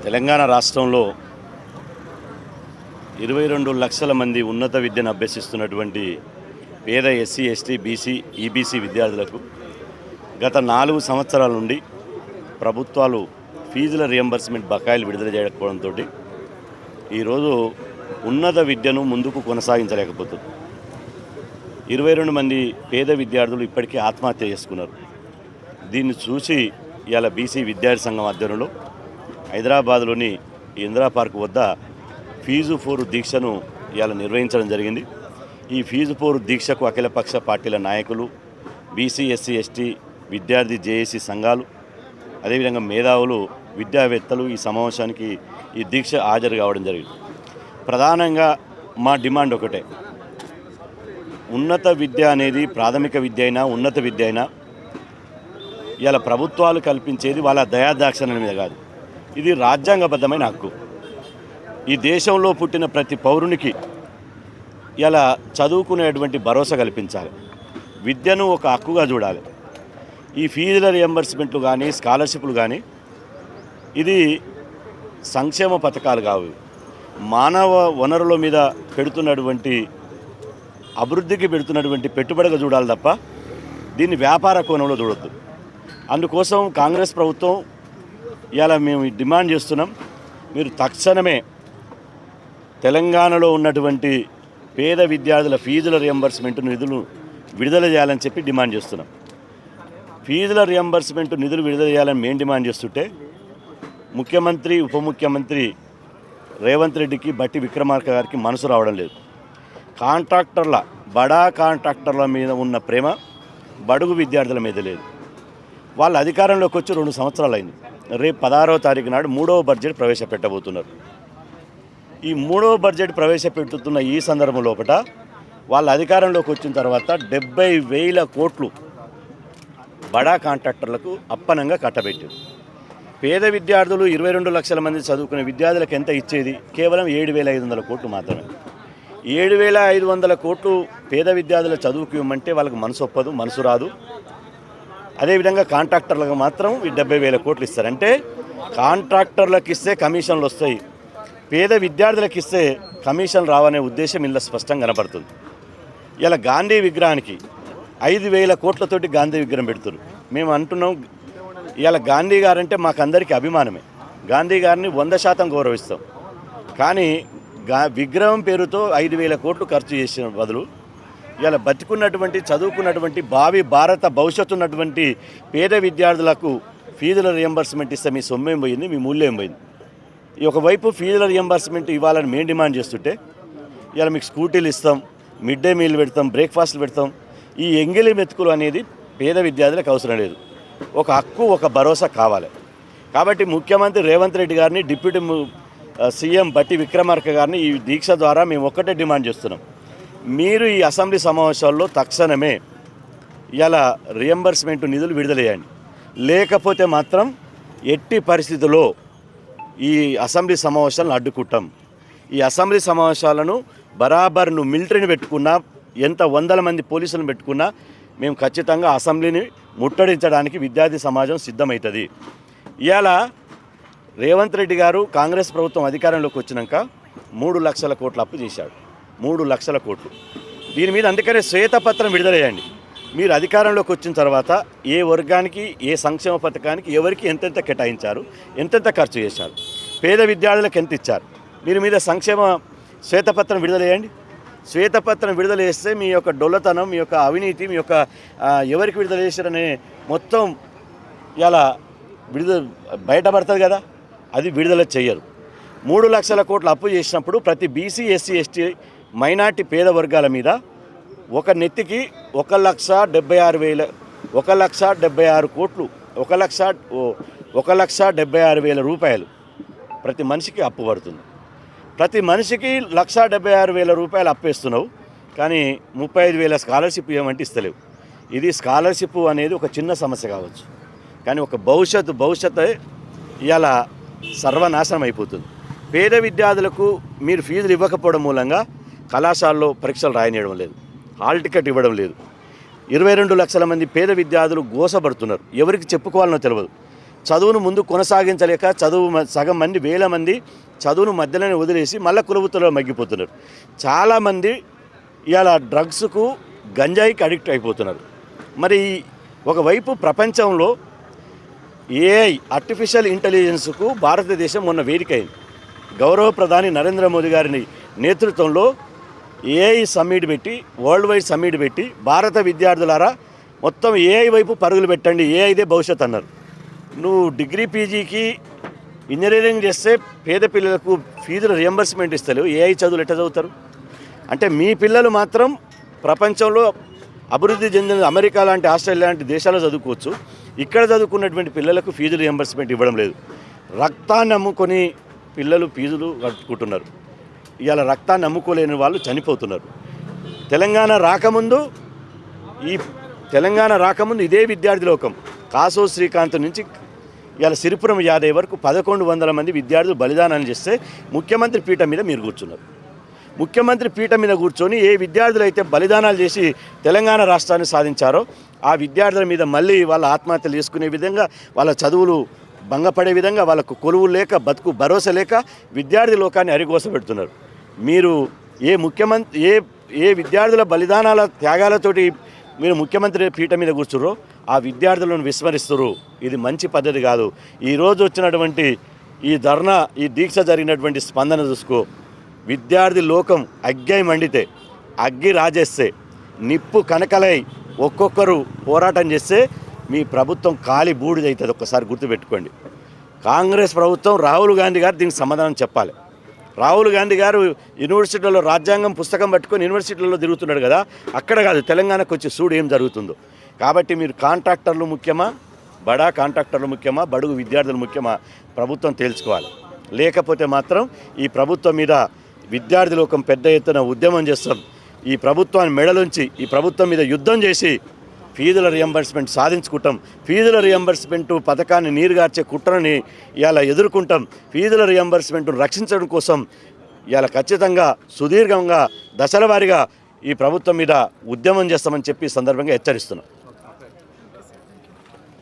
తెలంగాణ రాష్ట్రంలో 22 లక్షల మంది ఉన్నత విద్యను అభ్యసిస్తున్నటువంటి పేద ఎస్సీ ఎస్టీ బీసీ ఈబీసీ విద్యార్థులకు గత 4 సంవత్సరాల నుండి ప్రభుత్వాలు ఫీజుల రియంబర్స్మెంట్ బకాయిలు విడుదల చేయకపోవడంతో ఈరోజు ఉన్నత విద్యను ముందుకు కొనసాగించలేకపోతుంది. 22 మంది పేద విద్యార్థులు ఇప్పటికీ ఆత్మహత్య చేసుకున్నారు. దీన్ని చూసి ఇవాళ బీసీ విద్యార్థి సంఘం ఆధ్వర్యంలో హైదరాబాద్లోని ఇందిరా పార్క్ వద్ద ఫీజు పోరు దీక్షను ఇవాళ నిర్వహించడం జరిగింది. ఈ ఫీజు పోరు దీక్షకు అఖిలపక్ష పార్టీల నాయకులు, బీసీ ఎస్సీ ఎస్టీ విద్యార్థి జేఏసీ సంఘాలు, అదేవిధంగా మేధావులు, విద్యావేత్తలు ఈ సమావేశానికి ఈ దీక్ష హాజరు కావడం జరిగింది. ప్రధానంగా మా డిమాండ్ ఒకటే, ఉన్నత విద్య అనేది ప్రాథమిక విద్య అయినా ఉన్నత విద్య అయినా ఇలా ప్రభుత్వాలు కల్పించేది వాళ్ళ దయాదాక్షిణ్యాల మీద కాదు, ఇది రాజ్యాంగబద్ధమైన హక్కు. ఈ దేశంలో పుట్టిన ప్రతి పౌరునికి ఇలా చదువుకునేటువంటి భరోసా కల్పించాలి, విద్యను ఒక హక్కుగా చూడాలి. ఈ ఫీజుల రియంబర్స్మెంట్లు కానీ స్కాలర్షిప్లు కానీ ఇది సంక్షేమ పథకాలు కావు, మానవ వనరుల మీద పెడుతున్నటువంటి అభివృద్ధికి పెడుతున్నటువంటి పెట్టుబడిగా చూడాలి తప్ప దీన్ని వ్యాపార కోణంలో చూడొద్దు. అందుకోసం కాంగ్రెస్ ప్రభుత్వం ఇలా మేము డిమాండ్ చేస్తున్నాం, మీరు తక్షణమే తెలంగాణలో ఉన్నటువంటి పేద విద్యార్థుల ఫీజుల రియంబర్స్మెంట్ నిధులు విడుదల చేయాలని చెప్పి డిమాండ్ చేస్తున్నాం. ఫీజుల రియంబర్స్మెంట్ నిధులు విడుదల చేయాలని మేము డిమాండ్ చేస్తుంటే ముఖ్యమంత్రి ఉప ముఖ్యమంత్రి రేవంత్ రెడ్డికి బట్టి విక్రమార్క గారికి మనసు రావడం లేదు. బడా కాంట్రాక్టర్ల మీద ఉన్న ప్రేమ బడుగు విద్యార్థుల మీద లేదు. వాళ్ళ అధికారంలోకి వచ్చి 2 సంవత్సరాలు అయింది. రేపు 16వ తారీఖు నాడు 3వ బడ్జెట్ ప్రవేశపెట్టబోతున్నారు. ఈ 3వ బడ్జెట్ ప్రవేశపెట్టుతున్న ఈ సందర్భం లోపల వాళ్ళ అధికారంలోకి వచ్చిన తర్వాత 70,000 కోట్లు బడా కాంట్రాక్టర్లకు అప్పనంగా కట్టబెట్టారు. పేద విద్యార్థులు 22 లక్షల మంది చదువుకునే విద్యార్థులకు ఎంత ఇచ్చేది? కేవలం 7,500 కోట్లు మాత్రమే. 7,500 కోట్లు పేద విద్యార్థుల చదువుకు ఇవ్వమంటే వాళ్ళకి మనసు ఒప్పదు, మనసు రాదు. అదేవిధంగా కాంట్రాక్టర్లకు మాత్రం 70,000 కోట్లు ఇస్తారు. అంటే కాంట్రాక్టర్లకు ఇస్తే కమిషన్లు వస్తాయి, పేద విద్యార్థులకు ఇస్తే కమిషన్ రావనే ఉద్దేశం ఇలా స్పష్టంగా కనబడుతుంది. ఇలా గాంధీ విగ్రహానికి 5,000 కోట్లతోటి గాంధీ విగ్రహం పెడుతున్నారు. మేము అంటున్నాం, ఇలా గాంధీ గారంటే మాకందరికీ అభిమానమే, గాంధీ గారిని 100% గౌరవిస్తాం. కానీ విగ్రహం పేరుతో 5,000 కోట్లు ఖర్చు చేసిన బదులు ఇలా బతికున్నటువంటి చదువుకున్నటువంటి భావి భారత భవిష్యత్తు ఉన్నటువంటి పేద విద్యార్థులకు ఫీజుల రియంబర్స్మెంట్ ఇస్తే మీ సొమ్మేం పోయింది, మీ మూల్యం పోయింది. ఈ ఒకవైపు ఫీజుల రియంబర్స్మెంట్ ఇవ్వాలని మేము డిమాండ్ చేస్తుంటే ఇలా మీకు స్కూటీలు ఇస్తాం, మిడ్ డే మీల్ పెడతాం, బ్రేక్ఫాస్ట్లు పెడతాం. ఈ ఎంగిలి మెతుకులు అనేది పేద విద్యార్థులకు అవసరం లేదు. ఒక హక్కు, ఒక భరోసా కావాలి. కాబట్టి ముఖ్యమంత్రి రేవంత్ రెడ్డి గారిని, డిప్యూటీ సీఎం బట్టి విక్రమార్క గారిని ఈ దీక్ష ద్వారా మేము ఒక్కటే డిమాండ్ చేస్తున్నాం, మీరు ఈ అసెంబ్లీ సమావేశాల్లో తక్షణమే ఇలా రియంబర్స్మెంట్ నిధులు విడుదల చేయండి. లేకపోతే మాత్రం ఎట్టి పరిస్థితుల్లో ఈ అసెంబ్లీ సమావేశాలను అడ్డుకుంటాం. ఈ అసెంబ్లీ సమావేశాలను బరాబర్ నువ్వు మిలిటరీని పెట్టుకున్నా, ఎంత 100 మంది పోలీసులను పెట్టుకున్నా మేము ఖచ్చితంగా అసెంబ్లీని ముట్టడించడానికి విద్యార్థి సమాజం సిద్ధమవుతుంది. ఇవాళ రేవంత్ రెడ్డి గారు కాంగ్రెస్ ప్రభుత్వం అధికారంలోకి వచ్చినాక 3 లక్షల కోట్ల అప్పు చేశాడు. 3 లక్షల కోట్లు. దీని మీద అందుకనే శ్వేతపత్రం విడుదల చేయండి. మీరు అధికారంలోకి వచ్చిన తర్వాత ఏ వర్గానికి, ఏ సంక్షేమ పథకానికి ఎవరికి ఎంతెంత కేటాయించారు, ఎంతెంత ఖర్చు చేశారు, పేద విద్యార్థులకు ఎంత ఇచ్చారు, మీరు మీద సంక్షేమ శ్వేతపత్రం విడుదల చేయండి. శ్వేతపత్రం విడుదల చేస్తే మీ యొక్క డొల్లతనం, మీ యొక్క అవినీతి, మీ యొక్క ఎవరికి విడుదల చేశారనే మొత్తం ఇలా బయటపడుతుంది కదా. అది విడుదల చేయరు. 3 లక్షల కోట్ల అప్పు చేసినప్పుడు ప్రతి బీసీ ఎస్సీ ఎస్టీ మైనార్టీ పేద వర్గాల మీద ఒక నెత్తికి 1,76,000 1,76 కోట్లు 1,76,000 రూపాయలు ప్రతి మనిషికి అప్పు పడుతుంది. ప్రతి మనిషికి 1,76,000 రూపాయలు అప్పేస్తున్నావు, కానీ 35,000 స్కాలర్షిప్ ఇవ్వమంటే ఇస్తలేవు. ఇది స్కాలర్షిప్ అనేది ఒక చిన్న సమస్య కావచ్చు, కానీ ఒక భవిష్యత్తు ఇలా సర్వనాశనం అయిపోతుంది. పేద విద్యార్థులకు మీరు ఫీజులు ఇవ్వకపోవడం మూలంగా కళాశాలలో పరీక్షలు రాయనివ్వడం లేదు, హాల్ టికెట్ ఇవ్వడం లేదు. 22 లక్షల మంది పేద విద్యార్థులు గోసపడుతున్నారు. ఎవరికి చెప్పుకోవాలనో తెలియదు. చదువును ముందు కొనసాగించలేక సగం మంది వేల మంది చదువును మధ్యలోనే వదిలేసి మళ్ళీ కులవృత్తిలో మగ్గిపోతున్నారు. చాలామంది ఇవాళ డ్రగ్స్కు గంజాయికి అడిక్ట్ అయిపోతున్నారు. మరి ఒకవైపు ప్రపంచంలో ఏఐ ఆర్టిఫిషియల్ ఇంటెలిజెన్స్కు భారతదేశం మొన్న వేదికైంది. గౌరవ ప్రధాని నరేంద్ర మోదీ గారిని నేతృత్వంలో ఏఐ సమ్మిట్ పెట్టి, వరల్డ్ వైడ్ సమ్మిట్ పెట్టి, భారత విద్యార్థులారా మొత్తం ఏఐ వైపు పరుగులు పెట్టండి, ఏఐదే భవిష్యత్ అన్నారు. నువ్వు డిగ్రీ పీజీకి ఇంజనీరింగ్ చేస్తే పేద పిల్లలకు ఫీజులు రియంబర్స్మెంట్ ఇస్తలేవు, ఏఐ చదువులు ఎట్లా చదువుతారు? అంటే మీ పిల్లలు మాత్రం ప్రపంచంలో అభివృద్ధి చెందిన అమెరికా లాంటి, ఆస్ట్రేలియా లాంటి దేశాల్లో చదువుకోవచ్చు, ఇక్కడ చదువుకున్నటువంటి పిల్లలకు ఫీజులు రియంబర్స్మెంట్ ఇవ్వడం లేదు. రక్తాన్ని నమ్ముకొని పిల్లలు ఫీజులు కట్టుకుంటున్నారు. ఇవాళ రక్తాన్ని నమ్ముకోలేని వాళ్ళు చనిపోతున్నారు. తెలంగాణ రాకముందు ఇదే విద్యార్థి లోకం కాసో శ్రీకాంత్ నుంచి ఇవాళ సిరిపురం యాదవ్ వరకు 1100 మంది విద్యార్థులు బలిదానాన్ని చేస్తే ముఖ్యమంత్రి పీఠం మీద మీరు కూర్చున్నారు. ముఖ్యమంత్రి పీఠం మీద కూర్చొని ఏ విద్యార్థులు అయితే బలిదానాలు చేసి తెలంగాణ రాష్ట్రాన్ని సాధించారో ఆ విద్యార్థుల మీద మళ్ళీ వాళ్ళ ఆత్మహత్యలు చేసుకునే విధంగా, వాళ్ళ చదువులు భంగపడే విధంగా, వాళ్ళకు కొలువులు లేక, బతుకు భరోసా లేక విద్యార్థి లోకాన్ని అరిగోసపెడుతున్నారు. మీరు ఏ విద్యార్థుల బలిదానాల త్యాగాలతోటి మీరు ముఖ్యమంత్రి పీఠం మీద కూర్చుర్రో ఆ విద్యార్థులను విస్మరిస్తున్నారు. ఇది మంచి పద్ధతి కాదు. ఈరోజు వచ్చినటువంటి ఈ ధర్నా, ఈ దీక్ష జరిగినటువంటి స్పందన చూసుకో. విద్యార్థి లోకం అగ్గి మండితే, అగ్గి రాజేస్తే, నిప్పు కనకలై ఒక్కొక్కరు పోరాటం చేస్తే మీ ప్రభుత్వం కాలి బూడిదవుతుంది. ఒక్కసారి గుర్తుపెట్టుకోండి. కాంగ్రెస్ ప్రభుత్వం, రాహుల్ గాంధీ గారు దీనికి సమాధానం చెప్పాలి. రాహుల్ గాంధీ గారు యూనివర్సిటీలో రాజ్యాంగం పుస్తకం పట్టుకొని యూనివర్సిటీలలో తిరుగుతున్నాడు కదా, అక్కడ కాదు తెలంగాణకు వచ్చి చూడు ఏం జరుగుతుందో. కాబట్టి మీరు కాంట్రాక్టర్లు ముఖ్యమా, బడా కాంట్రాక్టర్లు ముఖ్యమా, బడుగు విద్యార్థులు ముఖ్యమా, ప్రభుత్వం తేల్చుకోవాలి. లేకపోతే మాత్రం ఈ ప్రభుత్వం మీద విద్యార్థి లోకం పెద్ద ఎత్తున ఉద్యమం చేస్తాం. ఈ ప్రభుత్వాన్ని మెడలుంచి ఈ ప్రభుత్వం మీద యుద్ధం చేసి ఫీజుల రియంబర్స్మెంట్ సాధించుకుంటాం. ఫీజుల రియంబర్స్మెంట్ పథకాన్ని నీరుగార్చే కుట్రని ఇవాళ ఎదుర్కొంటాం. ఫీజుల రియంబర్స్మెంట్ను రక్షించడం కోసం ఇవాళ ఖచ్చితంగా సుదీర్ఘంగా దశల వారీగా ఈ ప్రభుత్వం మీద ఉద్యమం చేస్తామని చెప్పి సందర్భంగా హెచ్చరిస్తున్నాం.